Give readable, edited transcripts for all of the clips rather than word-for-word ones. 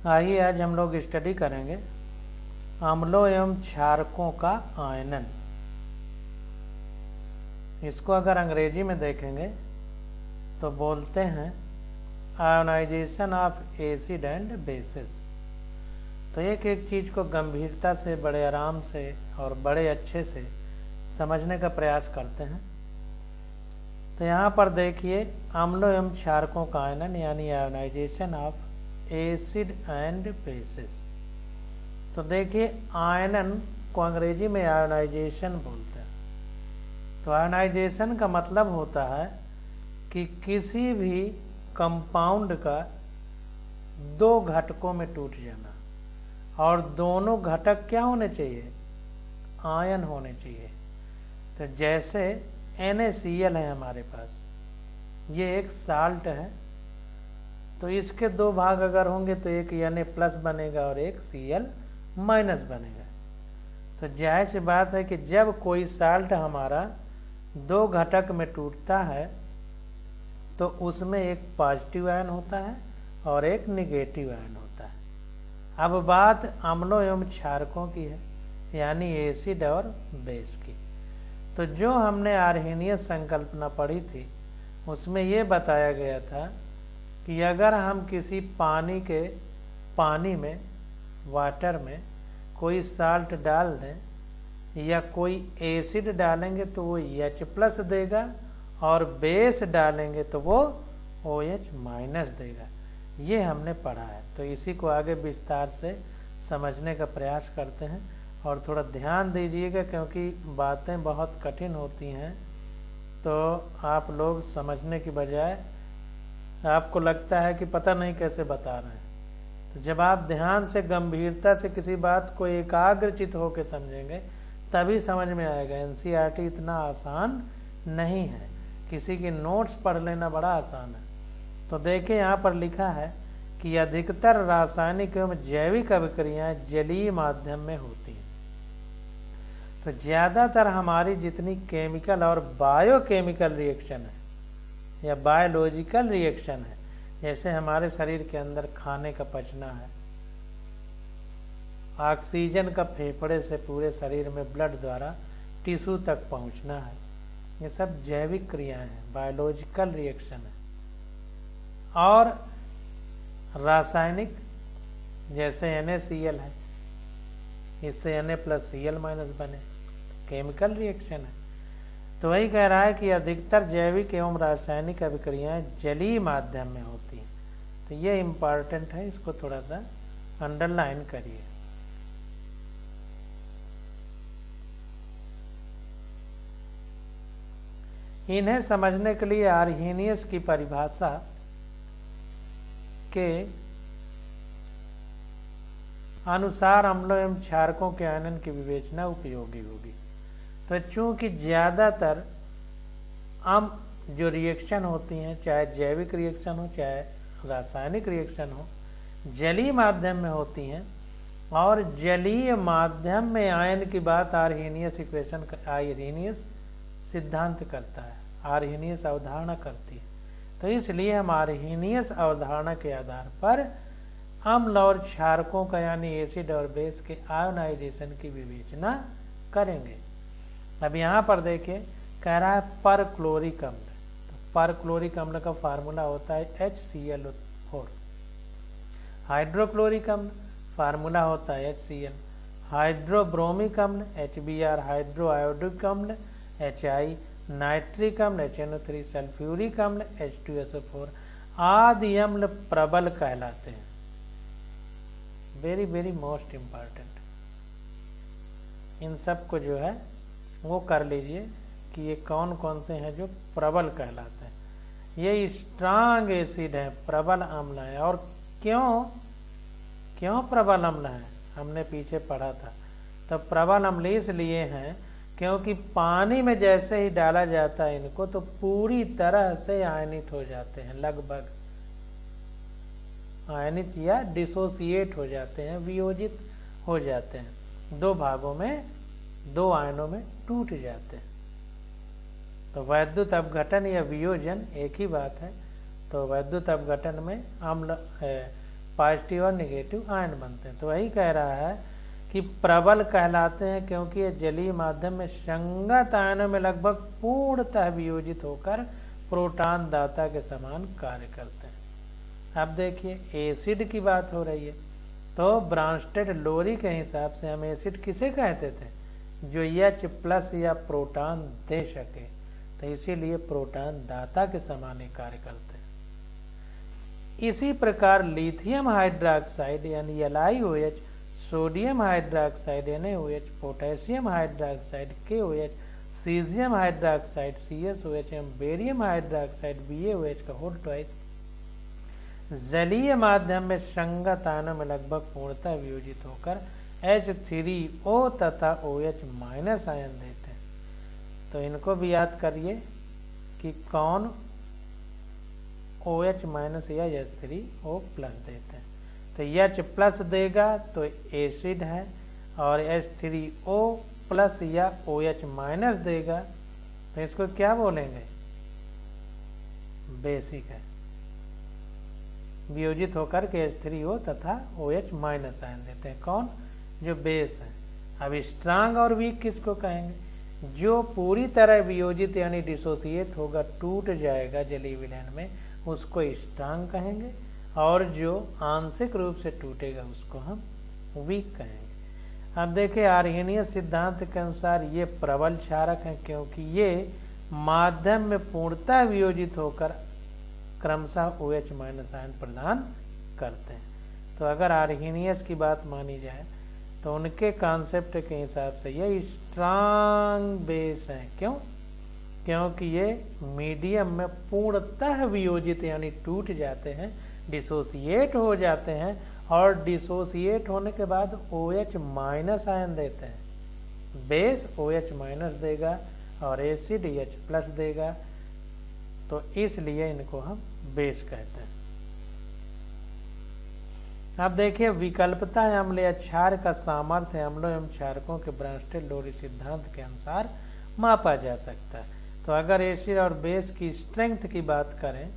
आइए आज हम लोग स्टडी करेंगे अम्लों एवं क्षारकों का आयनन। इसको अगर अंग्रेजी में देखेंगे तो बोलते हैं ionisation of acid and bases. तो एक एक चीज़ को गंभीरता से, बड़े आराम से और बड़े अच्छे से समझने का प्रयास करते हैं। तो यहाँ पर देखिए अम्लों एवं क्षारकों का आयनन यानी ionisation of acid and bases. तो देखिए आयनन को अंग्रेजी में आयोनाइजेशन बोलते हैं। तो आयोनाइजेशन का मतलब होता है कि किसी भी कंपाउंड का दो घटकों में टूट जाना, और दोनों घटक क्या होने चाहिए? आयन होने चाहिए। तो जैसे NaCl है हमारे पास, ये एक साल्ट है, तो इसके दो भाग अगर होंगे तो एक Na+ बनेगा और एक Cl- बनेगा। तो जाहिर सी बात है कि जब कोई साल्ट हमारा दो घटक में टूटता है तो उसमें एक पॉजिटिव आयन होता है और एक निगेटिव आयन होता है। अब बात अम्लों एवं क्षारकों की है, यानी एसिड और बेस की। तो जो हमने आर्हेनियस संकल्पना पढ़ी थी उसमें ये बताया गया था कि अगर हम किसी पानी में, वाटर में कोई साल्ट डाल दें या कोई एसिड डालेंगे तो वो H+ देगा, और बेस डालेंगे तो वो OH- देगा। ये हमने पढ़ा है। तो इसी को आगे विस्तार से समझने का प्रयास करते हैं, और थोड़ा ध्यान दीजिएगा क्योंकि बातें बहुत कठिन होती हैं। तो आप लोग समझने की बजाय आपको लगता है कि पता नहीं कैसे बता रहे हैं। तो जब आप ध्यान से, गंभीरता से किसी बात को एकाग्रचित होकर समझेंगे तभी समझ में आएगा। NCERT इतना आसान नहीं है, किसी की नोट्स पढ़ लेना बड़ा आसान है। तो देखिए यहाँ पर लिखा है कि अधिकतर रासायनिक एवं जैविक अभिक्रियाएं जलीय माध्यम में होती हैं। तो ज़्यादातर हमारी जितनी केमिकल और बायोकेमिकल रिएक्शन है या बायोलॉजिकल रिएक्शन है, जैसे हमारे शरीर के अंदर खाने का पचना है, ऑक्सीजन का फेफड़े से पूरे शरीर में ब्लड द्वारा टिश्यू तक पहुंचना है, ये सब जैविक क्रियाएं हैं, बायोलॉजिकल रिएक्शन है। और रासायनिक जैसे NaCl है, इससे Na+Cl- बने, केमिकल रिएक्शन है। तो वही कह रहा है कि अधिकतर जैविक एवं रासायनिक अभिक्रियाएं जलीय माध्यम में होती हैं। तो ये इम्पॉर्टेंट है, इसको थोड़ा सा अंडरलाइन करिए। इन्हें समझने के लिए आर्हेनियस की परिभाषा के अनुसार अम्लों एवं क्षारकों के आयनन की विवेचना उपयोगी होगी। तो चूंकि ज़्यादातर जो रिएक्शन होती हैं, चाहे जैविक रिएक्शन हो चाहे रासायनिक रिएक्शन हो, जलीय माध्यम में होती हैं, और जलीय माध्यम में आयन की बात आर्हेनियस सिद्धांत करता है, आर्हेनियस अवधारणा करती है। तो इसलिए हम आर्हेनियस अवधारणा के आधार पर अम्ल और क्षारकों का यानी एसिड और बेस के आयोनाइजेशन की विवेचना करेंगे। अब यहाँ पर देखिए कह रहा है परक्लोरिक अम्ल। तो परक्लोरिक अम्ल का फार्मूला होता है HCl4। हाइड्रोक्लोरिक अम्ल फार्मूला होता है HCl। हाइड्रोब्रोमिक अम्ल HBr। हाइड्रो आयोडिक अम्ल HI। नाइट्रिक अम्ल HNO3। सल्फ्यूरिक अम्ल H2SO4 आदि अम्ल प्रबल कहलाते हैं। Very very most important. इन सब को जो है वो कर लीजिए कि ये कौन कौन से हैं जो प्रबल कहलाते हैं। ये स्ट्रांग एसिड है, प्रबल अम्ल है। और क्यों प्रबल अम्ल है हमने पीछे पढ़ा था। तो प्रबल अम्ल इसलिए हैं क्योंकि पानी में जैसे ही डाला जाता है इनको तो पूरी तरह से आयनित हो जाते हैं, लगभग आयनित या डिसोसिएट हो जाते हैं, वियोजित हो जाते हैं, दो भागों में, दो आयनों में टूट जाते हैं। तो वैद्युत अपघटन या वियोजन एक ही बात है। तो वैद्युत अपघटन में अम्ल पॉजिटिव और निगेटिव आयन बनते हैं। तो वही कह रहा है कि प्रबल कहलाते हैं क्योंकि ये जलीय माध्यम में संगत आयनों में लगभग पूर्णतः वियोजित होकर प्रोटॉन दाता के समान कार्य करते हैं। अब देखिए एसिड की बात हो रही है, तो ब्रांस्टेड लोरी के हिसाब से हम एसिड किसे कहते थे, जो H+ या प्रोटॉन दे सके, तो इसीलिए प्रोटॉन दाता के समान ही कार्य करते हैं। इसी प्रकार लिथियम हाइड्रोक्साइड यानी LiOH, sodium hydroxide NaOH, potassium hydroxide KOH, caesium hydroxide CSOH एवं बेरियम हाइड्रोक्साइड BaOH का होल ट्वाइस जलीय माध्यम में संगत आयनों में लगभग पूर्णतः वियोजित होकर H3O तथा OH- आयन देते हैं। तो इनको भी याद करिए कि कौन OH- या H3O+ देते हैं। तो H+ देगा तो एसिड है, और H3O+ या OH- देगा तो इसको क्या बोलेंगे, बेसिक है। वियोजित होकर के H3O तथा OH- आयन देते हैं, कौन, जो बेस है। अब स्ट्रांग और वीक किसको कहेंगे, जो पूरी तरह वियोजित यानी डिसोसिएट होगा, टूट जाएगा जलीय विलयन में, उसको स्ट्रांग कहेंगे, और जो आंशिक रूप से टूटेगा उसको हम वीक कहेंगे। अब देखिए आर्हेनियस सिद्धांत के अनुसार ये प्रबल क्षारक हैं क्योंकि ये माध्यम में पूर्णतः वियोजित होकर क्रमशः OH- आयन प्रदान करते हैं। तो अगर आर्हेनियस की बात मानी जाए तो उनके कॉन्सेप्ट के हिसाब से ये स्ट्रांग बेस हैं। क्यों, क्योंकि ये मीडियम में पूर्णतः वियोजित यानी टूट जाते हैं, डिसोसिएट हो जाते हैं, और डिसोसिएट होने के बाद OH- आयन देते हैं। बेस OH- देगा और एसिड H+ देगा, तो इसलिए इनको हम बेस कहते हैं। अब देखिए विकल्पता अम्ल या क्षार का सामर्थ्य अम्लों एवं क्षारकों के ब्रांस्टेड लोरी सिद्धांत के अनुसार मापा जा सकता है। तो अगर एसिड और बेस की स्ट्रेंथ की बात करें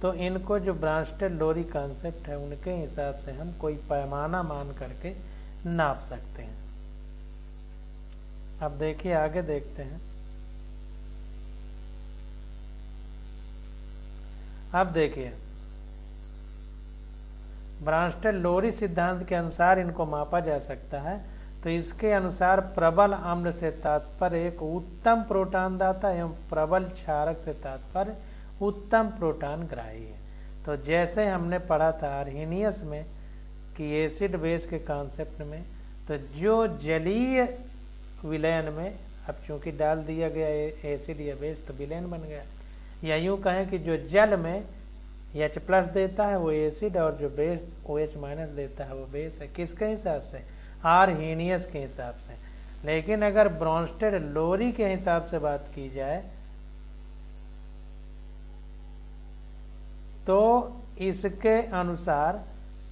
तो इनको जो ब्रांस्टेड लोरी कॉन्सेप्ट है उनके हिसाब से हम कोई पैमाना मान करके नाप सकते हैं। अब देखिए आगे देखते हैं। अब देखिए ब्रांस्टेड लोरी सिद्धांत के अनुसार इनको मापा जा सकता है। तो इसके अनुसार प्रबल अम्ल से तात्पर्य एक उत्तम प्रोटॉन दाता एवं प्रबल क्षारक से तात्पर्य उत्तम प्रोटॉन ग्राही है। तो जैसे हमने पढ़ा था आर्हेनियस में कि एसिड बेस के कॉन्सेप्ट में, तो जो जलीय विलयन में, अब चूंकि डाल दिया गया एसिड या बेस तो विलयन बन गया, या यूं कहें कि जो जल में H+ देता है वो एसिड, और जो बेस OH- देता है वो बेस है। किसके हिसाब से, आर्हेनियस के हिसाब से। लेकिन अगर ब्रांस्टेड लोरी के हिसाब से बात की जाए तो इसके अनुसार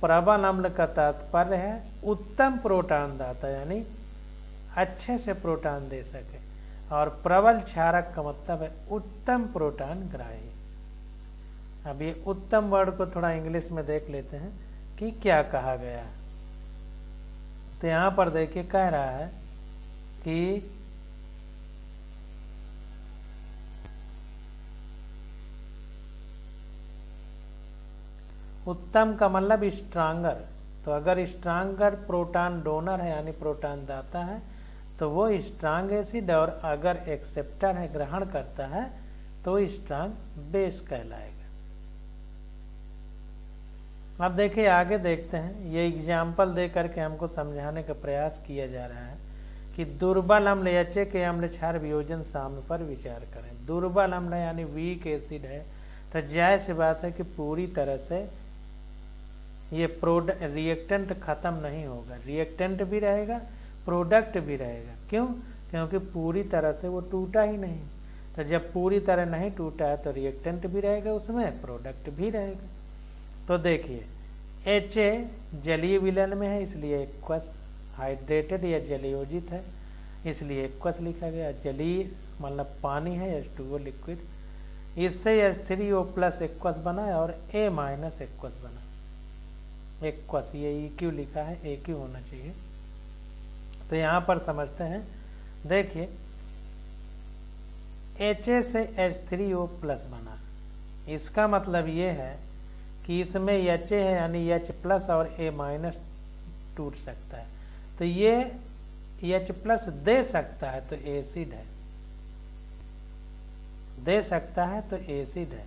प्रबल अम्ल का तात्पर्य है उत्तम प्रोटॉन दाता यानी अच्छे से प्रोटॉन दे सके, और प्रबल क्षारक का मतलब है उत्तम प्रोटॉन ग्राही। अब ये उत्तम वर्ड को थोड़ा इंग्लिश में देख लेते हैं कि क्या कहा गया है। तो यहां पर देखिए कह रहा है कि उत्तम का मतलब स्ट्रांगर। तो अगर स्ट्रांगर प्रोटॉन डोनर है यानी प्रोटॉन दाता है तो वो स्ट्रांग एसिड, और अगर एक्सेप्टर है ग्रहण करता है तो स्ट्रांग बेस कहलाएगा। अब देखिए आगे देखते हैं। ये एग्जाम्पल दे करके हमको समझाने का प्रयास किया जा रहा है कि दुर्बल अम्ल HA के अम्ल क्षार वियोजन साम्य पर विचार करें। दुर्बल अम्ल यानी वीक एसिड है, तो जाहिर सी बात है कि पूरी तरह से ये रिएक्टेंट खत्म नहीं होगा, रिएक्टेंट भी रहेगा, प्रोडक्ट भी रहेगा। क्यों, क्योंकि पूरी तरह से वो टूटा ही नहीं। तो जब पूरी तरह नहीं टूटा है तो रिएक्टेंट भी रहेगा उसमें, प्रोडक्ट भी रहेगा। तो देखिए HA जलीय विलयन में है इसलिए एक्वस, हाइड्रेटेड या जलीयोजित है इसलिए एक्वस लिखा गया। जलीय मतलब पानी है, H2O लिक्विड, इससे H3O+ एक्वस बना है और A- एक्वस बना। एक्वस, ये EQ लिखा है, AQ होना चाहिए। तो यहाँ पर समझते हैं, देखिए Ha से H3O प्लस बना, इसका मतलब ये है कि इसमें Ha है यानी H प्लस और A माइनस टूट सकता है, तो ये H प्लस दे सकता है तो एसिड है, दे सकता है तो एसिड है।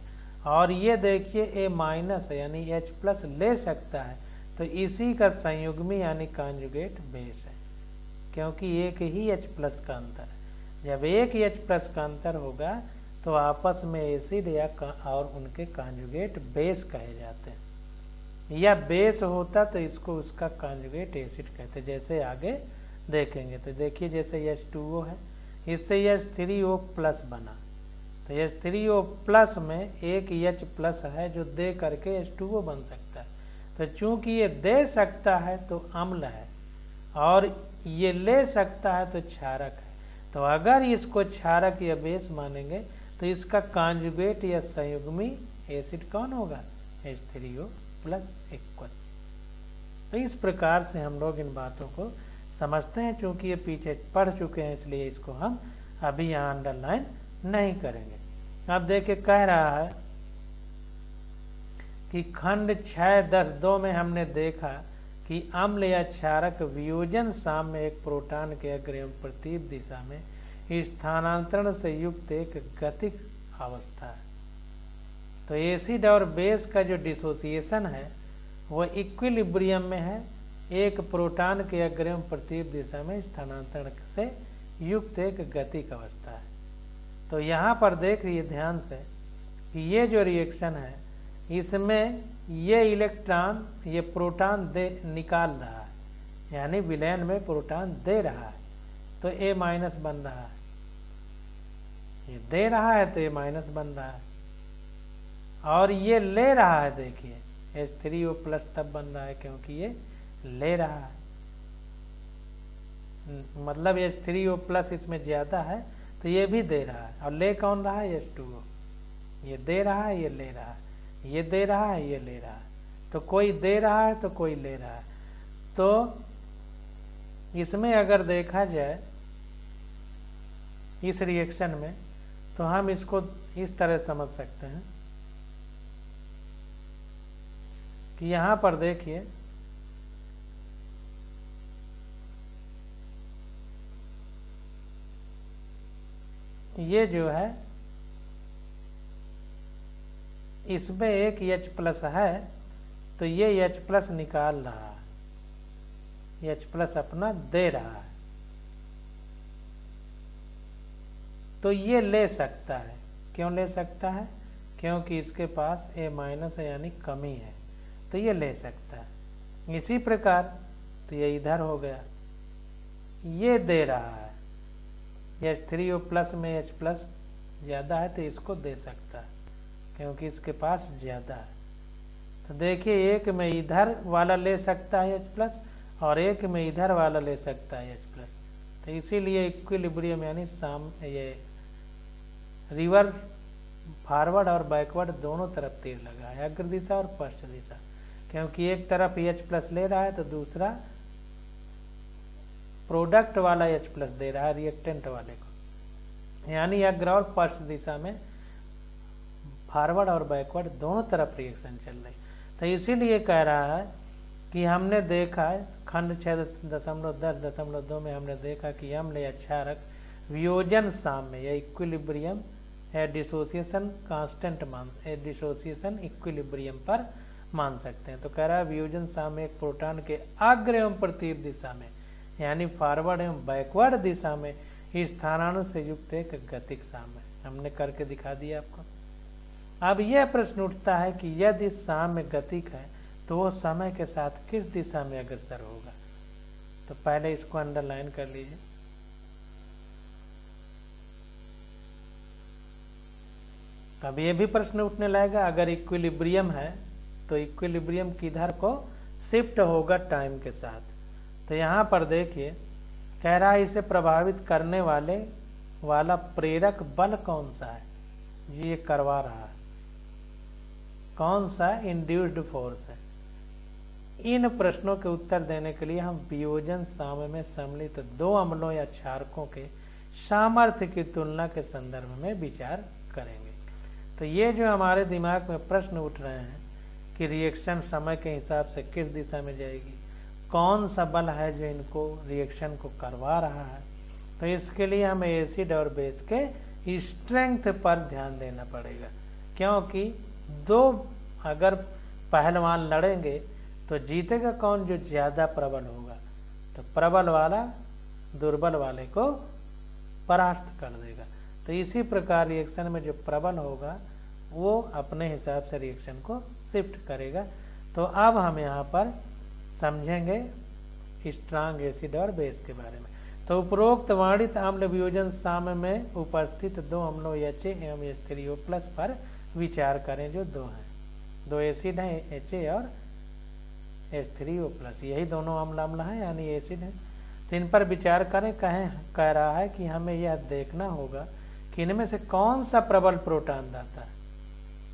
और ये देखिए A माइनस है यानी H प्लस ले सकता है, तो इसी का संयुग्मी यानी कॉन्जुगेट बेस है, क्योंकि एक ही H प्लस का अंतर है। जब एक H प्लस का अंतर होगा तो आपस में एसिड या और उनके कॉन्जुगेट बेस कहे जाते हैं, या बेस होता तो इसको उसका कॉन्जुगेट एसिड कहते, जैसे आगे देखेंगे। तो देखिए जैसे H2O है, इससे H3O प्लस बना, तो H3O प्लस में एक H प्लस है जो दे करके H2O बन सकता है। तो चूंकि ये दे सकता है तो अम्ल है और ये ले सकता है तो क्षारक है। तो अगर इसको क्षारक या बेस मानेंगे तो इसका कॉन्जुगेट या संयुग्मी एसिड कौन होगा? H3O plus aqueous. तो इस प्रकार से हम लोग इन बातों को समझते हैं। चूंकि ये पीछे पढ़ चुके हैं इसलिए इसको हम अभी यहाँ अंडरलाइन नहीं करेंगे। अब देखिए कह रहा है कि खंड 6.10.2 में हमने देखा कि अम्ल या क्षारक वियोजन साम्य एक प्रोटॉन के अग्र एवं प्रतीप दिशा में स्थानांतरण से युक्त एक गतिक अवस्था है। तो एसिड और बेस का जो डिसोसिएशन है वह इक्विलिब्रियम में है, एक प्रोटॉन के अग्र एवं प्रतीप दिशा में स्थानांतरण से युक्त एक गतिक अवस्था है। तो यहाँ पर देख रहिए ध्यान से कि ये जो रिएक्शन है इसमें ये इलेक्ट्रॉन ये प्रोटॉन दे निकाल रहा है, यानी विलयन में प्रोटॉन दे रहा है तो A माइनस बन रहा है, ये दे रहा है तो A माइनस बन रहा है, और ये ले रहा है, देखिए H3O प्लस तब बन रहा है क्योंकि ये ले रहा है, मतलब H3O प्लस इसमें ज्यादा है तो ये भी दे रहा है, और ले कौन रहा है? H2O। ये दे रहा है, ये ले रहा है, ये दे रहा है, ये ले रहा है, तो कोई दे रहा है तो कोई ले रहा है। तो इसमें अगर देखा जाए इस रिएक्शन में तो हम इसको इस तरह समझ सकते हैं कि यहाँ पर देखिए ये जो है इसमें एक H प्लस है तो ये H प्लस निकाल रहा है, H प्लस अपना दे रहा है, तो ये ले सकता है। क्यों ले सकता है? क्योंकि इसके पास A माइनस है यानी कमी है, तो ये ले सकता है। इसी प्रकार तो ये इधर हो गया, ये दे रहा है, H3O प्लस में H प्लस ज़्यादा है तो इसको दे सकता है क्योंकि इसके पास ज़्यादा है। तो देखिए एक में इधर वाला ले सकता है H प्लस और एक में इधर वाला ले सकता है H प्लस, तो इसीलिए इक्विलिब्रियम यानी ये रिवर फॉरवर्ड और बैकवर्ड दोनों तरफ तीर लगा है, अग्र दिशा और पश्च दिशा, क्योंकि एक तरफ H प्लस ले रहा है तो दूसरा प्रोडक्ट वाला H प्लस दे रहा है रिएक्टेंट वाले को, यानी अग्र और पश्च दिशा में फॉरवर्ड और बैकवर्ड दोनों तरफ रिएक्शन चल रही। तो इसीलिए कह रहा है कि हमने देखा खंड 6.10.2 में हमने देखा कि अम्ल या क्षारक वियोजन साम्य या इक्विलिब्रियम या डिसोसिएशन कांस्टेंट डिसोसिएशन इक्विलिब्रियम पर मान सकते हैं। तो कह रहा है वियोजन साम्य एक प्रोटॉन के अग्र एवं प्रतीप दिशा में यानी फॉरवर्ड एवं बैकवर्ड दिशा में स्थानांतरण से युक्त एक गतिक साम्य, हमने करके दिखा दिया आपको। अब यह प्रश्न उठता है कि यदि साम्य गतिक है तो वो समय के साथ किस दिशा में अग्रसर होगा? तो पहले इसको अंडरलाइन कर लीजिए। तब ये भी प्रश्न उठने लगेगा अगर इक्विलिब्रियम है तो इक्विलिब्रियम किधर को शिफ्ट होगा टाइम के साथ। तो यहाँ पर देखिए कह रहा है इसे प्रभावित करने वाला प्रेरक बल कौन सा है? ये करवा रहा है, कौन सा इंड्यूस्ड फोर्स है? इन प्रश्नों के उत्तर देने के लिए हम वियोजन साम्य में सम्मिलित दो अम्लों या क्षारकों के सामर्थ्य की तुलना के संदर्भ में विचार करेंगे। तो ये जो हमारे दिमाग में प्रश्न उठ रहे हैं कि रिएक्शन समय के हिसाब से किस दिशा में जाएगी, कौन सा बल है जो इनको रिएक्शन को करवा रहा है, तो इसके लिए हमें एसिड और बेस के स्ट्रेंथ पर ध्यान देना पड़ेगा। क्योंकि दो अगर पहलवान लड़ेंगे तो जीतेगा कौन, जो ज़्यादा प्रबल होगा। तो प्रबल वाला दुर्बल वाले को परास्त कर देगा। तो इसी प्रकार रिएक्शन में जो प्रबल होगा वो अपने हिसाब से रिएक्शन को शिफ्ट करेगा। तो अब हम यहाँ पर समझेंगे स्ट्रांग एसिड और बेस के बारे में। तो उपरोक्त वर्णित अम्ल वियोजन साम्य में उपस्थित दो अम्लों HA एवं H3O+ पर विचार करें, जो दो हैं, दो एसिड हैं HA और H3O+, यही दोनों अम्ल हैं यानी एसिड हैं। तो इन पर विचार करें। कह रहा है कि हमें यह देखना होगा कि इनमें से कौन सा प्रबल प्रोटॉन दाता है,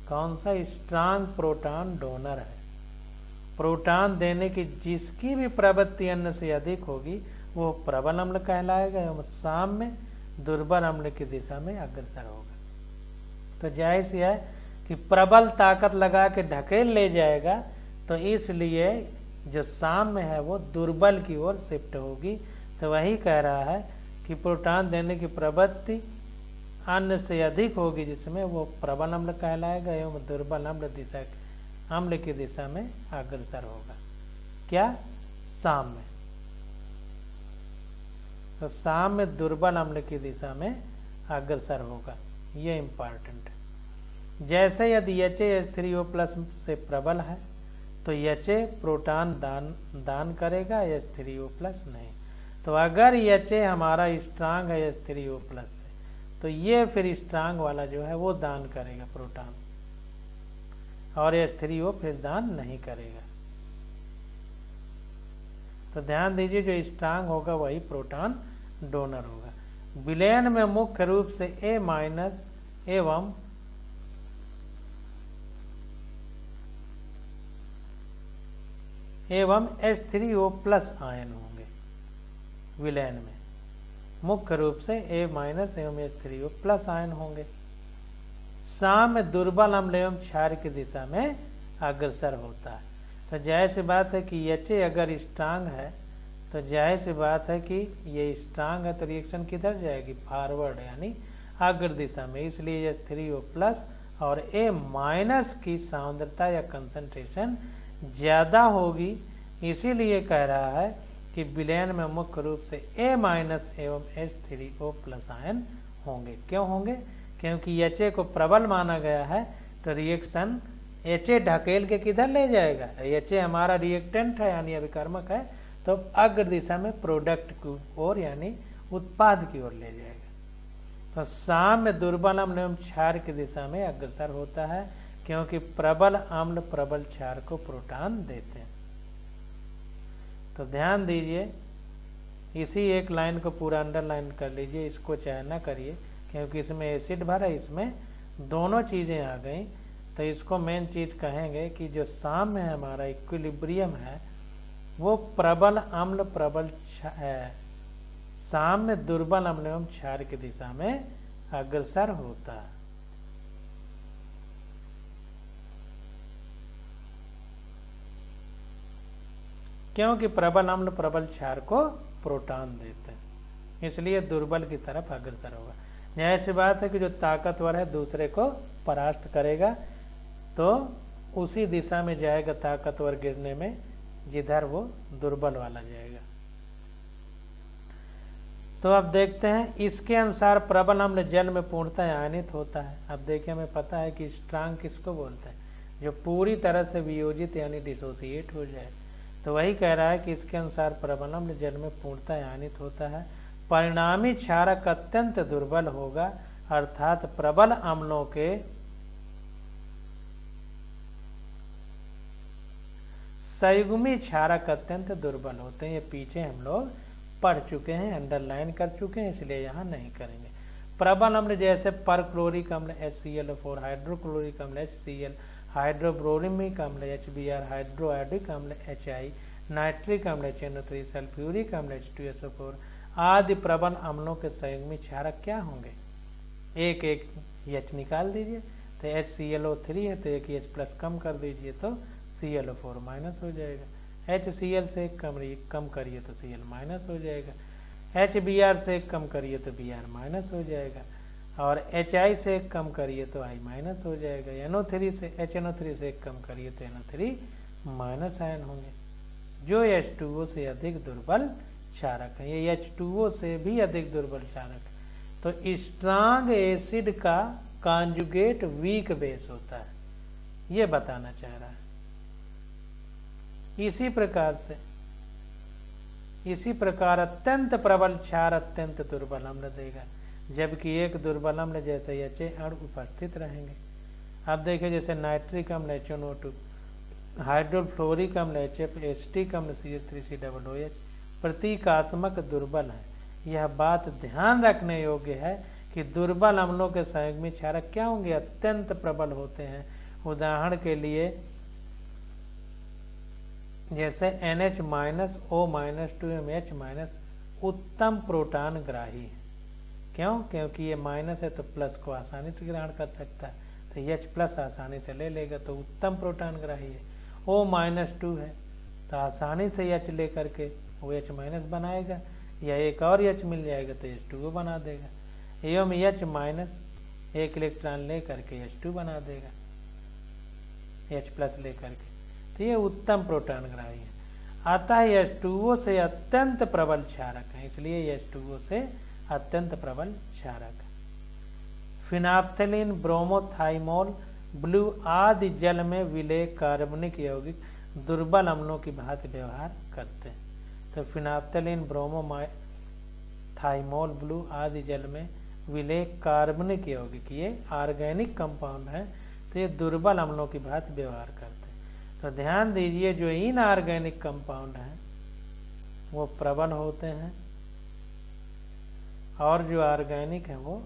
कौन सा स्ट्रांग प्रोटॉन डोनर है। प्रोटॉन देने की जिसकी भी प्रवृत्ति अन्य से अधिक होगी वो प्रबल अम्ल कहलाएगा एवं साम्य दुर्बल अम्ल की दिशा में अग्रसर होगा। तो जाहिर सी है कि प्रबल ताकत लगा के ढकेल ले जाएगा, तो इसलिए जो साम्य है वो दुर्बल की ओर शिफ्ट होगी। तो वही कह रहा है कि प्रोटॉन देने की प्रवृत्ति अन्य से अधिक होगी जिसमें वो प्रबल अम्ल कहलाएगा एवं दुर्बल अम्ल की दिशा में अग्रसर होगा। क्या? साम्य। तो साम्य दुर्बल अम्ल की दिशा में अग्रसर होगा, ये इम्पॉर्टेंट है। जैसे यदि HA H3O+ से प्रबल है तो HA प्रोटॉन दान करेगा, H3O+ नहीं। तो अगर HA हमारा स्ट्रांग है H3O+ से, तो ये फिर स्ट्रांग वाला जो है वो दान करेगा प्रोटॉन, और H3O फिर दान नहीं करेगा। तो ध्यान दीजिए, जो स्ट्रांग होगा वही प्रोटॉन डोनर होगा। विलयन में मुख्य रूप से A- एवं H3O+ आयन होंगे। विलयन में मुख्य रूप से A- एवं H3O+ आयन होंगे। साम्य दुर्बल अम्ल एवं क्षार की दिशा में अग्रसर होता है। तो जाहिर सी बात है कि HA अगर स्ट्रांग है तो जाहिर सी बात है कि ये स्ट्रांग है, तो रिएक्शन किधर जाएगी? फॉरवर्ड यानी अग्र दिशा में। इसलिए H3O+ और A- की सांद्रता या कंसंट्रेशन ज़्यादा होगी। इसीलिए कह रहा है कि विलयन में मुख्य रूप से A- एवं H3O+ आयन होंगे। क्यों होंगे? क्योंकि HA को प्रबल माना गया है, तो रिएक्शन HA ढकेल के किधर ले जाएगा? HA हमारा रिएक्टेंट है यानी अभिकर्मक है, तो अग्र दिशा में प्रोडक्ट की ओर यानी उत्पाद की ओर ले जाएगा। तो साम्य दुर्बल अम्ल एवं क्षार की दिशा में अग्रसर होता है, क्योंकि प्रबल अम्ल प्रबल क्षार को प्रोटॉन देते हैं। तो ध्यान दीजिए, इसी एक लाइन को पूरा अंडरलाइन कर लीजिए, इसको चाहे ना करिए, क्योंकि इसमें एसिड भरा, इसमें दोनों चीज़ें आ गई। तो इसको मेन चीज़ कहेंगे कि जो साम्य है हमारा इक्विलिब्रियम है, वो प्रबल अम्ल प्रबल साम्य दुर्बल अम्ल एवं क्षार की दिशा में अग्रसर होता है। क्योंकि प्रबल अम्ल प्रबल क्षार को प्रोटॉन देते हैं, इसलिए दुर्बल की तरफ अग्रसर होगा। जाहिर सी बात है कि जो ताकतवर है दूसरे को परास्त करेगा, तो उसी दिशा में जाएगा ताकतवर गिरने में जिधर वो दुर्बल वाला जाएगा। तो अब देखते हैं, इसके अनुसार प्रबल अम्ल जल में पूर्णतः आयनित होता है। अब देखिए, हमें पता है कि स्ट्रांग किसको बोलते हैं? जो पूरी तरह से वियोजित यानी डिसोसिएट हो जाए। तो वही कह रहा है कि इसके अनुसार प्रबल अम्ल जल में पूर्णतः आयनित होता है। परिणामी क्षारक अत्यंत दुर्बल होगा, अर्थात प्रबल अम्लों के संयुग्मी क्षारक अत्यंत दुर्बल होते हैं। ये पीछे हम लोग पढ़ चुके हैं, अंडरलाइन कर चुके हैं, इसलिए यहाँ नहीं करेंगे। प्रबल अम्ल जैसे परक्लोरिक अम्ल HCl4, हाइड्रोक्लोरिक अम्ल HCl, हाइड्रोब्रोमिक अम्ल HBr, हाइड्रोआयोडिक अम्ल HI, नाइट्रिक अम्ल HNO3, सल्फ्यूरिक अम्ल H2SO4 आदि प्रबल अम्लों के संयुग्मी क्षारक क्या होंगे? एक एक H निकाल दीजिए, तो HClO3 है तो एक H प्लस कम कर दीजिए तो Cl4 माइनस हो जाएगा। HCl से एक कम करिए तो Cl माइनस हो जाएगा। HBr से एक कम करिए तो Br माइनस हो जाएगा, और HI से एक कम करिए तो I माइनस हो जाएगा। HNO3 से एक कम करिए तो NO3 माइनस आयन होंगे, जो H2O से अधिक दुर्बल क्षारक है। ये H2O से भी अधिक दुर्बल क्षारक है। तो स्ट्रांग एसिड का कॉन्जुगेट वीक बेस होता है, ये बताना चाह रहा है। इसी प्रकार अत्यंत प्रबल क्षार अत्यंत दुर्बल अम्ल देगा, जबकि एक दुर्बल अम्ल जैसे HA अणु उपस्थित रहेंगे। अब देखिए जैसे नाइट्रिक अम्ल HNO2, हाइड्रोफ्लोरिक अम्ल HF, एसिटिक अम्ल CH3COOH प्रतीकात्मक दुर्बल है। यह बात ध्यान रखने योग्य है कि दुर्बल अम्लों के संयुग्मी क्षारक क्या होंगे? अत्यंत प्रबल होते हैं। उदाहरण के लिए जैसे NH-O-2MH- उत्तम प्रोटॉन ग्राही है। क्यों? क्योंकि ये माइनस है तो प्लस को आसानी से ग्रहण कर सकता है, तो H प्लस आसानी से ले लेगा, तो उत्तम प्रोटॉन ग्राही है। O-2 है तो आसानी से H लेकर के OH- बनाएगा, या एक और H मिल जाएगा तो H2O बना देगा। एवं H- एक इलेक्ट्रॉन ले करके H2 बना देगा H प्लस लेकर के, तो ये उत्तम प्रोटॉन ग्राही है। अतः H2O से अत्यंत प्रबल क्षारक है, इसलिए H2O से अत्यंत प्रबल क्षारक है। फिनाप्थलीन, ब्रोमोथाइमोल, ब्लू आदि जल में विलेय कार्बनिक यौगिक दुर्बल अम्लों की भांति व्यवहार करते हैं। तो फिनाप्थलीन, ब्रोमोथाइमोल, ब्लू आदि जल में विलेय कार्बनिक यौगिक, ये ऑर्गेनिक कंपाउंड है, तो ये दुर्बल अम्लों की भांति व्यवहार करते हैं। तो ध्यान दीजिए जो इनऑर्गेनिक कंपाउंड हैं वो प्रबल होते हैं, और जो ऑर्गेनिक है वो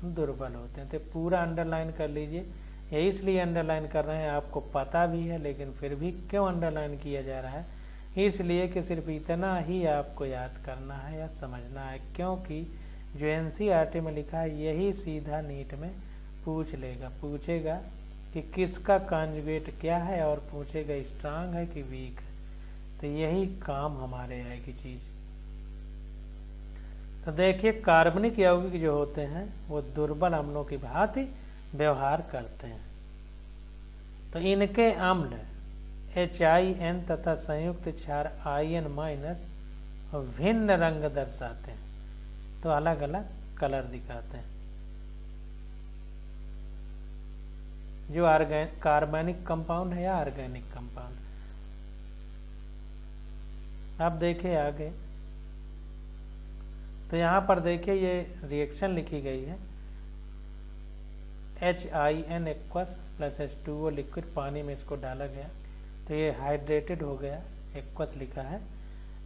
दुर्बल होते हैं। तो पूरा अंडरलाइन कर लीजिए। ये इसलिए अंडरलाइन कर रहे हैं, आपको पता भी है लेकिन फिर भी क्यों अंडरलाइन किया जा रहा है? इसलिए कि सिर्फ इतना ही आपको याद करना है या समझना है, क्योंकि जो NCERT में लिखा है यही सीधा नीट में पूछेगा कि किसका कॉन्जुगेट क्या है, और पूछेगा स्ट्रांग है कि वीक है। तो यही काम हमारे है की चीज। तो देखिए कार्बनिक यौगिक जो होते हैं वो दुर्बल अम्लों की भांति व्यवहार करते हैं। तो इनके अम्ल HIN तथा संयुक्त क्षार IN- भिन्न रंग दर्शाते हैं, तो अलग अलग कलर दिखाते हैं। जो कार्बनिक कंपाउंड है या ऑर्गेनिक कंपाउंड। अब देखिए आगे, तो यहाँ पर देखिए ये रिएक्शन लिखी गई है। HIN aqueous plus H2O liquid, पानी में इसको डाला गया तो ये हाइड्रेटेड हो गया, एक्वस लिखा है।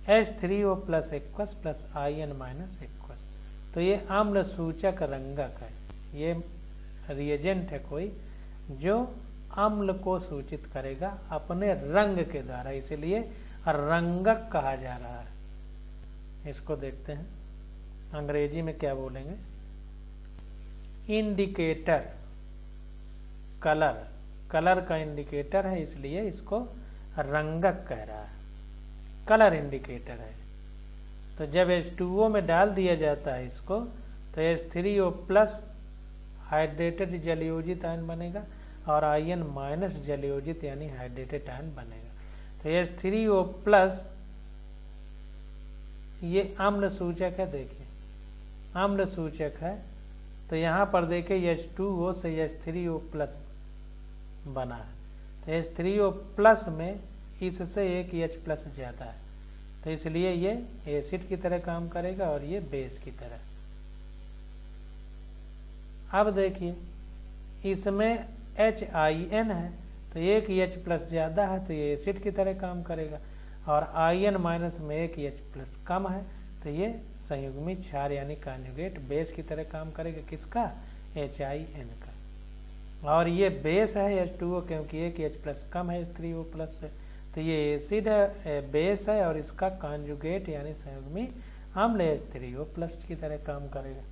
H3O plus aqueous plus IN- aqueous, तो ये अम्ल सूचक रंगक है। ये रिएजेंट है कोई जो अम्ल को सूचित करेगा अपने रंग के द्वारा, इसलिए रंगक कहा जा रहा है। इसको देखते हैं अंग्रेजी में क्या बोलेंगे। इंडिकेटर, कलर का इंडिकेटर है, इसलिए इसको रंगक कह रहा है, कलर इंडिकेटर है। तो जब H2O में डाल दिया जाता है इसको, तो H3O प्लस हाइड्रेटेड जलयोजित आयन बनेगा, और IN- जलयोजित यानी हाइड्रेटेड आयन बनेगा। तो H3O प्लस ये अम्ल सूचक है, देखिए अम्ल सूचक है। तो यहाँ पर देखिए H2O से H3O प्लस बना है, तो H3O प्लस में इससे एक H प्लस ज़्यादा है, तो इसलिए ये एसिड की तरह काम करेगा और ये बेस की तरह। अब देखिए इसमें HIN है, तो एक H प्लस ज़्यादा है, तो ये एसिड की तरह काम करेगा, और IN- में एक H प्लस कम है, तो ये संयुग्मी क्षार यानी कॉन्जुगेट बेस की तरह काम करेगा। किसका? HIN का। और ये बेस है H2O, क्योंकि एक H+ कम है H3O+ से, तो ये एसिड है, बेस है, और इसका कॉन्जुगेट यानी संयुग्मी अम्ल H3O+ की तरह काम करेगा।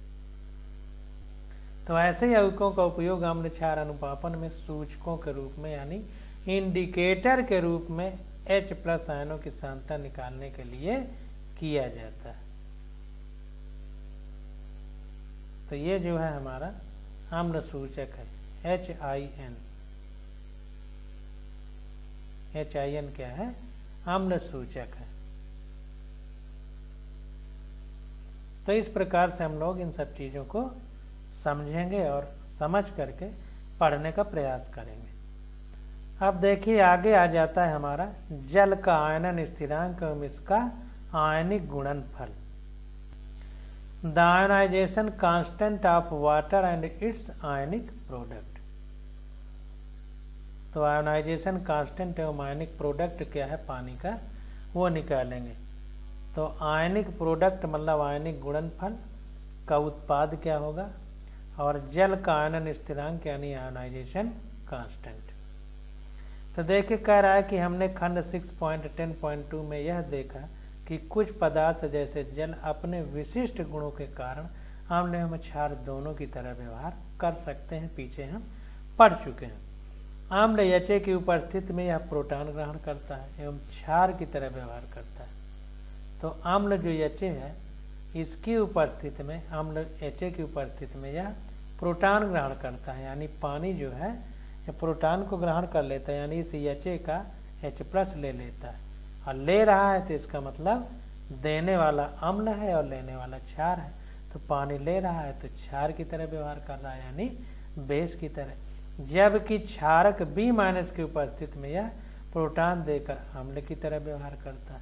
तो ऐसे यौगिकों का उपयोग अम्ल क्षार अनुपापन में सूचकों के रूप में यानी इंडिकेटर के रूप में H+ आयनों की सांद्रता निकालने के लिए किया जाता है। तो ये जो है हमारा अम्ल सूचक है HIN। HIN क्या है? अम्ल सूचक है। तो इस प्रकार से हम लोग इन सब चीजों को समझेंगे और समझ करके पढ़ने का प्रयास करेंगे। अब देखिए आगे आ जाता है हमारा जल का आयनन स्थिरांक एवं इसका आयनिक गुणनफल। The ionisation constant of water and its आयनिक प्रोडक्ट। तो आयनाइजेशन कांस्टेंट एवं आयनिक प्रोडक्ट क्या है पानी का, वो निकालेंगे। तो आयनिक प्रोडक्ट मतलब आयनिक गुणनफल का उत्पाद क्या होगा, और जल का आयनन स्थिरांक यानी आयनाइजेशन कांस्टेंट। तो देखिए कह रहा है कि हमने खंड 6.10.2 में यह देखा कि कुछ पदार्थ जैसे जल अपने विशिष्ट गुणों के कारण अम्ल एवं क्षार दोनों की तरह व्यवहार कर सकते हैं। पीछे हम पढ़ चुके हैं। अम्ल HA की उपस्थिति में यह प्रोटॉन ग्रहण करता है एवं क्षार की तरह व्यवहार करता है। तो अम्ल जो HA है इसकी उपस्थिति में, अम्ल HA की उपस्थिति में यह प्रोटॉन ग्रहण करता है, यानी पानी जो है यह प्रोटॉन को ग्रहण कर लेता है, यानी इस HA का H+ ले लेता है। और ले रहा है तो इसका मतलब देने वाला अम्ल है और लेने वाला क्षार है। तो पानी ले रहा है तो क्षार की तरह व्यवहार कर रहा है, यानी बेस की तरह। जबकि क्षारक B- की उपस्थिति में यह प्रोटॉन देकर अम्ल की तरह व्यवहार करता है।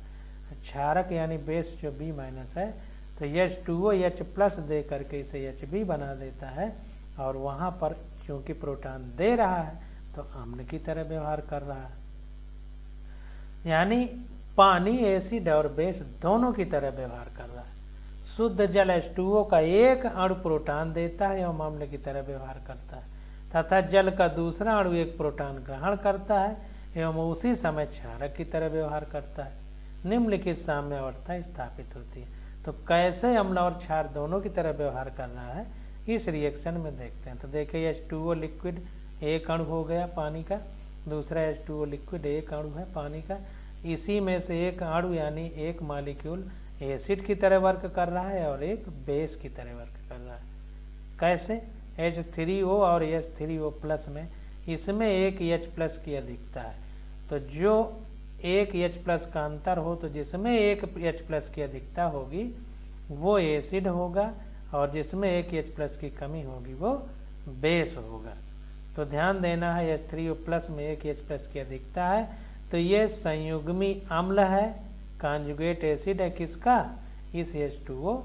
क्षारक यानी बेस जो B- है तो H2O H+ दे करके इसे Hb बना देता है, और वहां पर क्योंकि प्रोटॉन दे रहा है तो अम्ल की तरह व्यवहार कर रहा है। यानी पानी एसिड और बेस दोनों की तरह व्यवहार कर रहा है। शुद्ध जल H2O का एक अणु प्रोटॉन देता है एवं अम्ल की तरह व्यवहार करता है, तथा जल का दूसरा अणु एक प्रोटॉन ग्रहण करता है एवं उसी समय क्षारक की तरह व्यवहार करता है। निम्नलिखित साम्य अवस्था स्थापित होती है। तो कैसे अम्ल और क्षार दोनों की तरह व्यवहार कर रहा है इस रिएक्शन में देखते हैं। तो देखिए H2O लिक्विड एक अणु हो गया पानी का, दूसरा H2O लिक्विड एक अणु है पानी का। इसी में से एक अणु यानी एक मॉलिक्यूल एसिड की तरह वर्क कर रहा है और एक बेस की तरह वर्क कर रहा है। कैसे? H3O और H3O+ में इसमें एक H+ की अधिकता है। तो जो एक H+ का अंतर हो तो जिसमें एक H+ की अधिकता होगी वो एसिड होगा, और जिसमें एक H+ की कमी होगी वो बेस होगा। तो ध्यान देना है H3O+ में एक H+ की अधिकता है तो ये संयुग्मी अम्ल है, कॉन्जुगेट एसिड है किसका, इस H2O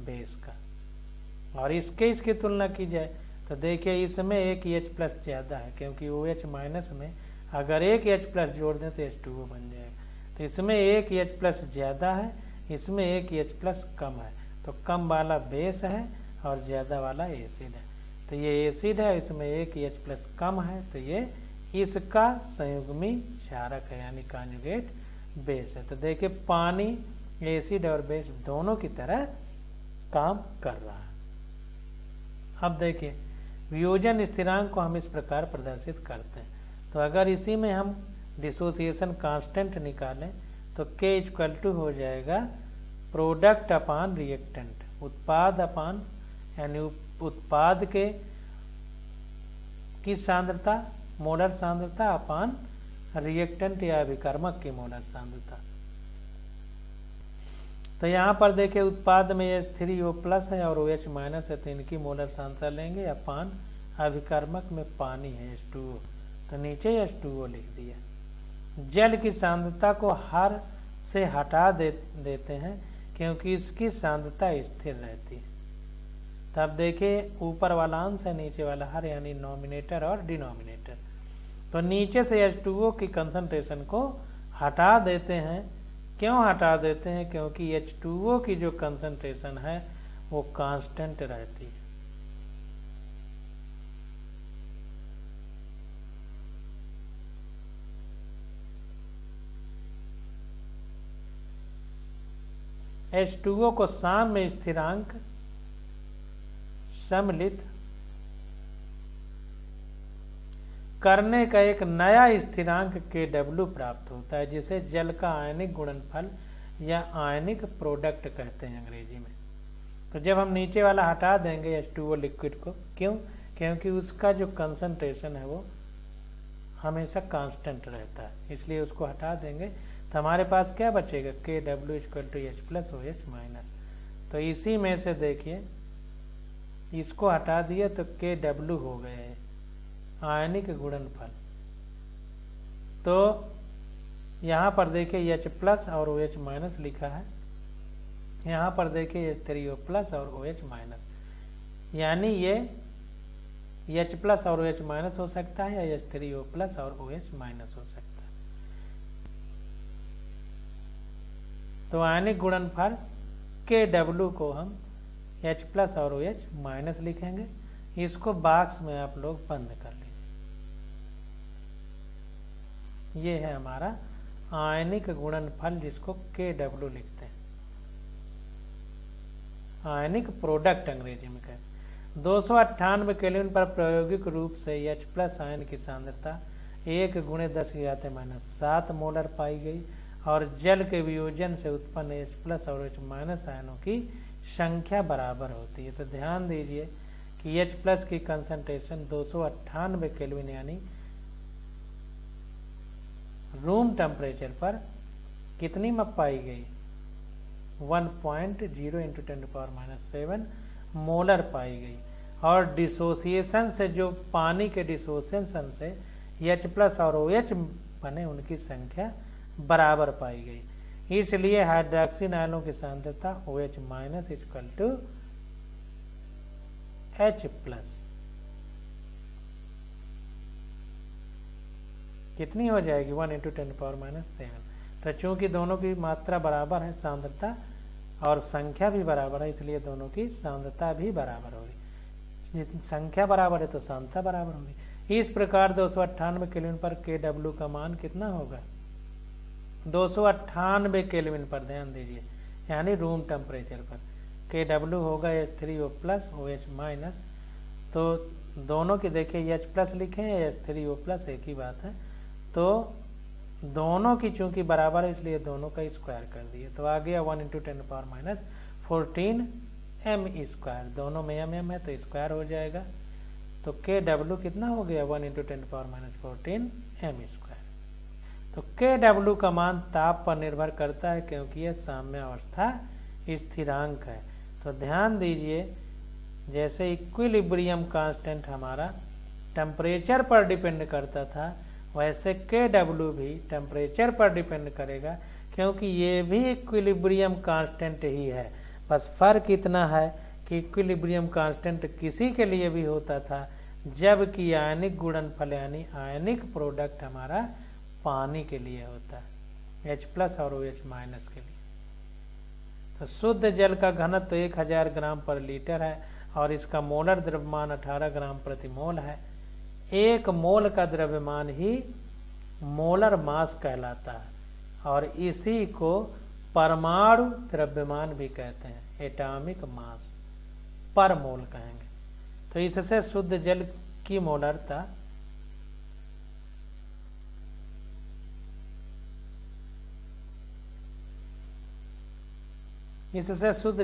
बेस का। और इसकी तुलना की जाए तो देखिए इसमें एक H+ ज्यादा है, क्योंकि OH- में अगर एक H+ जोड़ दें तो H2O बन जाएगा। तो इसमें एक H+ ज्यादा है, इसमें एक H+ कम है। तो कम वाला बेस है और ज्यादा वाला एसिड है। तो ये एसिड है, इसमें एक H+ कम है, तो ये इसका संयुग्मी क्षारक है यानी कॉन्जुगेट बेस है। तो देखिए पानी एसिड और बेस दोनों की तरह काम कर रहा है। अब देखिए वियोजन स्थिरांक को हम इस प्रकार प्रदर्शित करते हैं। तो अगर इसी में हम डिसोसिएशन कांस्टेंट निकालें तो K हो जाएगा प्रोडक्ट अपान रिएक्टेंट, उत्पाद अपान यानी उत्पाद के की सांद्रता मोलर सांद्रता अपान रिएक्टेंट या अभिकर्मक की मोलर सांद्रता। तो यहाँ पर देखिए उत्पाद में H3O+ है और OH- है तो इनकी मोलर सांद्रता लेंगे, अपान अभिकर्मक में पानी है H2O तो नीचे H2O लिख दिया। जल की सांद्रता को हर से हटा देते हैं क्योंकि इसकी सांद्रता स्थिर रहती है। तब देखिए ऊपर वाला अंश है, नीचे वाला हर, यानी नॉमिनेटर और डिनोमिनेटर। तो नीचे से H2O की कंसंट्रेशन को हटा देते हैं। क्यों हटा देते हैं? क्योंकि H2O की जो कंसंट्रेशन है वो कांस्टेंट रहती है। H2O को साम्य स्थिरांक सम्मिलित करने का एक नया स्थिरांक Kw प्राप्त होता है, जिसे जल का आयनिक गुणनफल या आयनिक प्रोडक्ट कहते हैं अंग्रेजी में। तो जब हम नीचे वाला हटा देंगे H2O लिक्विड को, क्यों? क्योंकि उसका जो कंसंट्रेशन है वो हमेशा कांस्टेंट रहता है, इसलिए उसको हटा देंगे तो हमारे पास क्या बचेगा? Kw = H + OH-। तो इसी में से देखिए, इसको हटा दिए तो Kw हो गए है आयनिक गुणनफल। तो यहाँ पर देखिए H+ और OH- लिखा है, यहाँ पर देखिए H3O+ और OH-, यानी ये H+ और OH- हो सकता है या H3O+ और OH- हो सकता है। तो आयनिक गुणनफल Kw को हम H+ और OH- लिखेंगे। इसको बॉक्स में आप लोग बंद कर लीजिए। ये है हमारा आयनिक गुणनफल, जिसको Kw लिखते हैं, आयनिक प्रोडक्ट अंग्रेजी में कहते हैं। 298 केल्विन पर प्रायोगिक रूप से H+ आयन की सांद्रता 1 × 10⁻⁷ मोलर पाई गई और जल के वियोजन से उत्पन्न H+ और OH- आयनों की संख्या बराबर होती है। तो ध्यान दीजिए कि H+ की कंसंट्रेशन 298 केल्विन यानी रूम टेम्परेचर पर कितनी पाई गई? 1.0 × 10⁻⁷ मोलर पाई गई। और डिसोसिएशन से, जो पानी के डिसोसिएशन से H+ और OH बने, उनकी संख्या बराबर पाई गई। इसलिए हाइड्रोक्सिन आयनों की सांद्रता OH- = H+। कितनी हो जाएगी? 1 × 10⁻⁷। तो चूंकि दोनों की मात्रा बराबर है, सांद्रता और संख्या भी बराबर है, इसलिए दोनों की सांद्रता भी बराबर होगी। संख्या बराबर है तो सांद्रता बराबर होगी। इस प्रकार 298 केल्विन पर Kw का मान कितना होगा? 298 केल्विन पर ध्यान दीजिए, यानी रूम टेम्परेचर पर Kw होगा H3O+ OH-। तो दोनों की देखिए H+ लिखे या H3O+, एक ही बात है। तो दोनों की चूंकि बराबर है, इसलिए दोनों का स्क्वायर कर दिए। तो आ गया 1 × 10⁻⁴ m²। दोनों में m है तो स्क्वायर हो जाएगा। तो Kw कितना हो गया? 1 × 10⁻⁴ m²। तो Kw का मान ताप पर निर्भर करता है, क्योंकि यह साम्यावस्था स्थिरांक है। तो ध्यान दीजिए, जैसे इक्विलिब्रियम कांस्टेंट हमारा टेम्परेचर पर डिपेंड करता था, वैसे Kw भी टेम्परेचर पर डिपेंड करेगा, क्योंकि ये भी इक्विलिब्रियम कांस्टेंट ही है। बस फर्क इतना है कि इक्विलिब्रियम कांस्टेंट किसी के लिए भी होता था, जबकि आयनिक गुणनफल यानी आयनिक प्रोडक्ट हमारा पानी के लिए होता है, H+ और OH- के लिए। तो शुद्ध जल का घनत्व 1000 ग्राम पर लीटर है और इसका मोलर द्रव्यमान 18 ग्राम प्रति मोल है। 1 मोल का द्रव्यमान ही मोलर मास कहलाता है और इसी को परमाणु द्रव्यमान भी कहते हैं, एटॉमिक मास पर मोल कहेंगे। तो इससे शुद्ध जल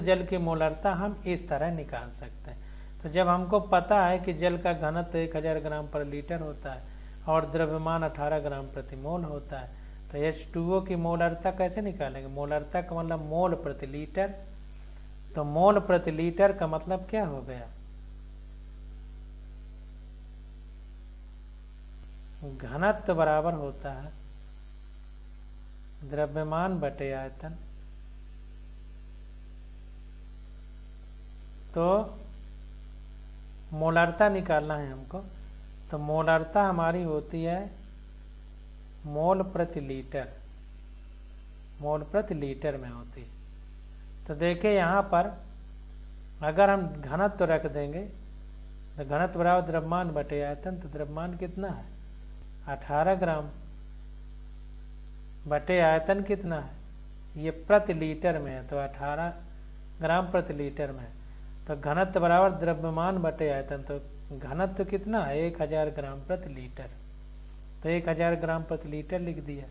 की मोलरता हम इस तरह निकाल सकते हैं। तो जब हमको पता है कि जल का घनत्व 1000 ग्राम पर लीटर होता है और द्रव्यमान 18 ग्राम प्रति मोल होता है, तो H2O की मोलरता कैसे निकालेंगे? मोलरता का मतलब मोल प्रति लीटर। तो मोल प्रति लीटर का मतलब क्या हो गया? घनत्व बराबर होता है द्रव्यमान बटे आयतन। तो मोलरता निकालना है हमको, तो मोलरता हमारी होती है मोल प्रति लीटर, मोल प्रति लीटर में होती है। तो देखिए यहाँ पर अगर हम घनत्व रख देंगे तो घनत्व बराबर द्रव्यमान बटे आयतन, तो द्रव्यमान कितना है? 18 ग्राम बटे आयतन कितना है? ये प्रति लीटर में है, तो 18 ग्राम प्रति लीटर में है। तो घनत्व बराबर द्रव्यमान बटे आयतन, तो घनत्व कितना है 1000 ग्राम प्रति लीटर, तो 1000 ग्राम प्रति लीटर लिख दिया।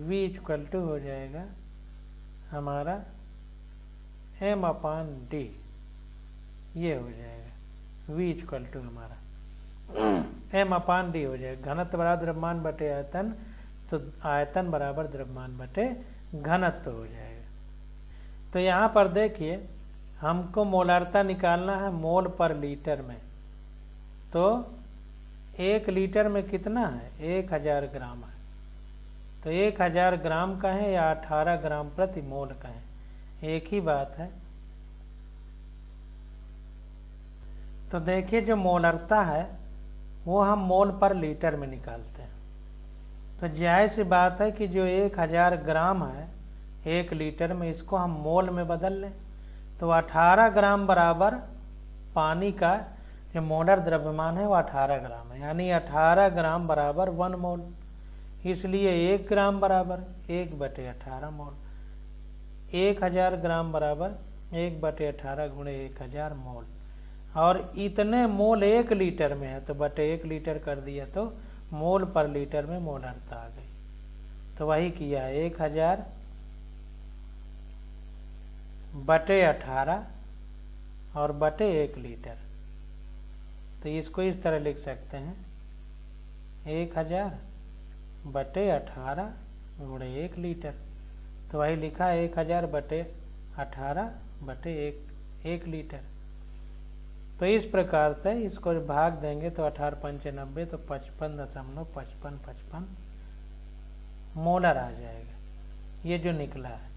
V इक्वल टू हो जाएगा हमारा m/d, ये हो जाएगा V इक्वल टू हमारा m/d हो जाएगा। घनत्व बराबर द्रव्यमान बटे आयतन, तो आयतन बराबर द्रव्यमान बटे घनत्व हो जाएगा। तो यहाँ पर देखिए हमको मोलारता निकालना है मोल पर लीटर में, तो 1 लीटर में कितना है 1000 ग्राम है, तो 1000 ग्राम का है या 18 ग्राम प्रति मोल का है, एक ही बात है। तो देखिए जो मोलरता है वो हम मोल पर लीटर में निकालते हैं, तो जाहिर सी बात है कि जो 1000 ग्राम है 1 लीटर में, इसको हम मोल में बदल लें, तो 18 ग्राम बराबर पानी का जो मोलर द्रव्यमान है वो 18 ग्राम है, यानी 18 ग्राम बराबर 1 मोल, इसलिए 1 ग्राम बराबर 1/18 मोल, 1000 ग्राम बराबर 1/18 गुणे 1000 मोल, और इतने मोल 1 लीटर में है तो बटे 1 लीटर कर दिया, तो मोल पर लीटर में मोलरता आ गई। तो वही किया 1000 बटे 18 और बटे 1 लीटर, तो इसको इस तरह लिख सकते हैं 1000 बटे 18 गुणे 1 लीटर, तो वही लिखा 1000 बटे 18 बटे 1 लीटर। तो इस प्रकार से इसको भाग देंगे तो 18 पंचे 90, तो 55.5555 मोलर आ जाएगा, ये जो निकला है।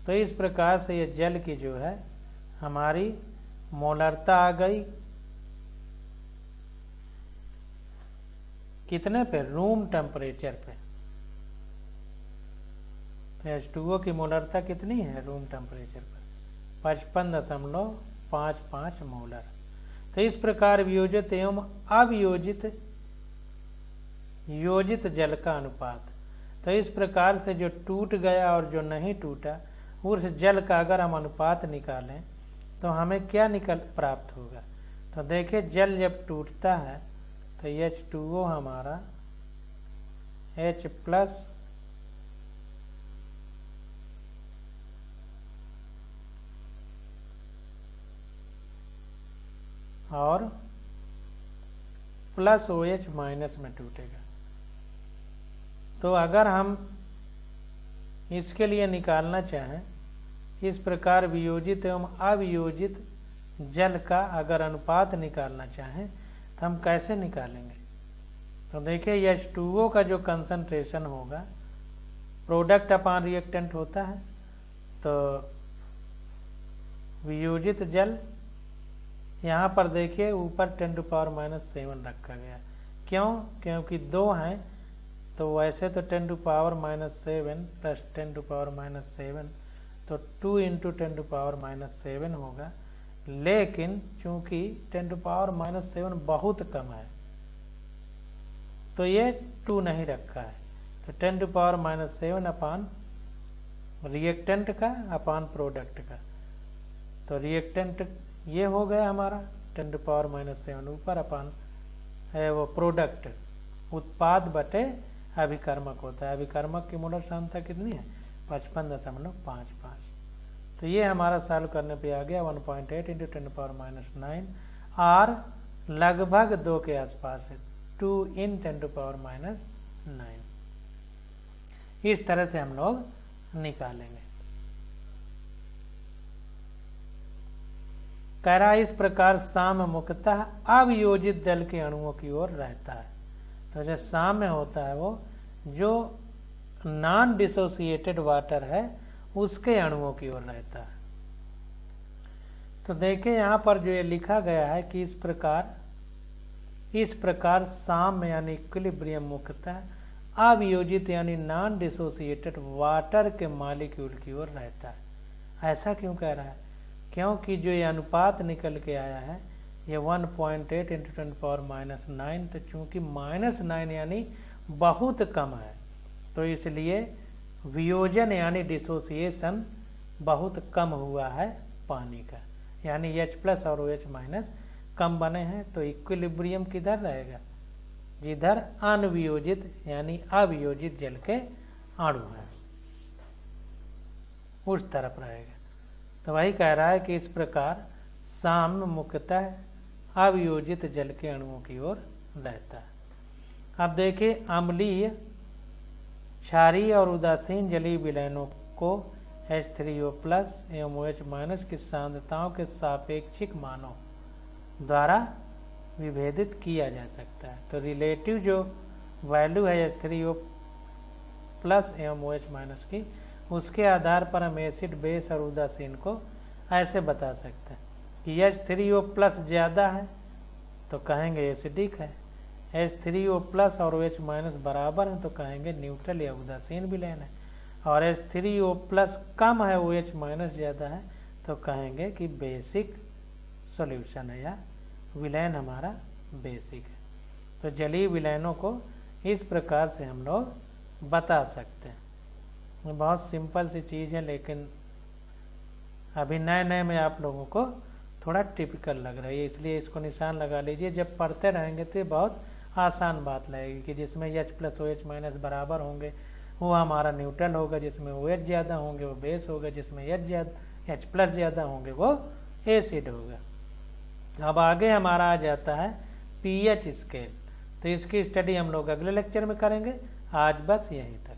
तो इस प्रकार से ये जल की जो है हमारी मोलरता आ गई कितने पे, रूम टेम्परेचर पे। तो H2O की मोलरता कितनी है रूम टेम्परेचर पर 55.55 मोलर। तो इस प्रकार वियोजित एवं अवियोजित योजित जल का अनुपात, तो इस प्रकार से जो टूट गया और जो नहीं टूटा उस जल का अगर हम अनुपात निकालें तो हमें क्या प्राप्त होगा। तो देखिए जल जब टूटता है तो H2O हमारा H+ और +OH- में टूटेगा। तो अगर हम इसके लिए निकालना चाहें, इस प्रकार वियोजित एवं अवियोजित जल का अगर अनुपात निकालना चाहें तो हम कैसे निकालेंगे। तो देखिए H2O का जो कंसंट्रेशन होगा प्रोडक्ट अपॉन रिएक्टेंट होता है, तो वियोजित जल यहाँ पर देखिए ऊपर 10⁻⁷ रखा गया, क्यों, क्योंकि 2 हैं, तो वैसे तो 10⁻⁷ प्लस 10⁻⁷, तो 2 × 10⁻⁷ होगा, लेकिन चूंकि 10⁻⁷ बहुत कम है तो ये 2 नहीं रखा है, तो 10⁻⁷ अपान रिएक्टेंट का अपान प्रोडक्ट का, तो रिएक्टेंट ये हो गया हमारा 10⁻⁷ ऊपर अपान है वो प्रोडक्ट, उत्पाद बटे अभिकर्मक होता है। अभिकर्मक की मोलर सांद्रता कितनी है 55.55। तो ये हमारा सॉल्व करने पे आ गया 1.8 × 10⁻⁹ और लगभग 2 के आसपास है, 2 × 10⁻⁹। इस तरह से हम लोग निकालेंगे। कह रहा इस प्रकार साम्य मुख्यतः अवियोजित जल के अणुओं की ओर रहता है। तो जो साम्य होता है वो जो नॉन डिसोसिएटेड वाटर है उसके अणुओं की ओर रहता है। तो देखिए यहाँ पर जो ये लिखा गया है कि इस प्रकार साम्य यानी इक्विलिब्रियम मुख्यतः अवियोजित यानी नॉन डिसोसिएटेड वाटर के मॉलिक्यूल की ओर रहता है। ऐसा क्यों कह रहा है, क्योंकि जो ये अनुपात निकल के आया है ये 1.8 × 10⁻⁹ तो चूंकि -9 यानी बहुत कम है, तो इसलिए वियोजन यानी डिसोसिएशन बहुत कम हुआ है पानी का, यानी H+ और OH- कम बने हैं। तो इक्विलिब्रियम किधर रहेगा? जिधर अनवियोजित यानी अवियोजित जल के अणु है उस तरफ रहेगा। तो वही कह रहा है कि इस प्रकार साम्य मुख्यतः अवियोजित जल के अणुओं की ओर रहता है। अब देखिए, अम्लीय, क्षारीय और उदासीन जलीय विलयनों को H3O+ एवं OH- की सांद्रताओं के सापेक्षिक मानों द्वारा विभेदित किया जा सकता है। तो रिलेटिव जो वैल्यू है H3O+ एवं OH- की, उसके आधार पर हम एसिड, बेस और उदासीन को ऐसे बता सकते हैं कि H3O+ ज़्यादा है तो कहेंगे एसिडिक है, H3O+ और OH- बराबर हैं तो कहेंगे न्यूट्रल या उदासीन विलयन है, और H3O+ कम है, OH- ज़्यादा है तो कहेंगे कि बेसिक सॉल्यूशन है या विलयन हमारा बेसिक है। तो जलीय विलयनों को इस प्रकार से हम लोग बता सकते हैं। बहुत सिंपल सी चीज़ है, लेकिन अभी नए नए में आप लोगों को थोड़ा टिपिकल लग रहा है, इसलिए इसको निशान लगा लीजिए। जब पढ़ते रहेंगे तो ये बहुत आसान बात लगेगी कि जिसमें H+ OH- बराबर होंगे वो हमारा न्यूट्रल होगा, जिसमें OH ज़्यादा होंगे वो बेस होगा, जिसमें H+ ज़्यादा होंगे वो एसिड होगा। अब आगे हमारा आ जाता है pH स्केल। तो इसकी स्टडी हम लोग अगले लेक्चर में करेंगे। आज बस यहीं तक।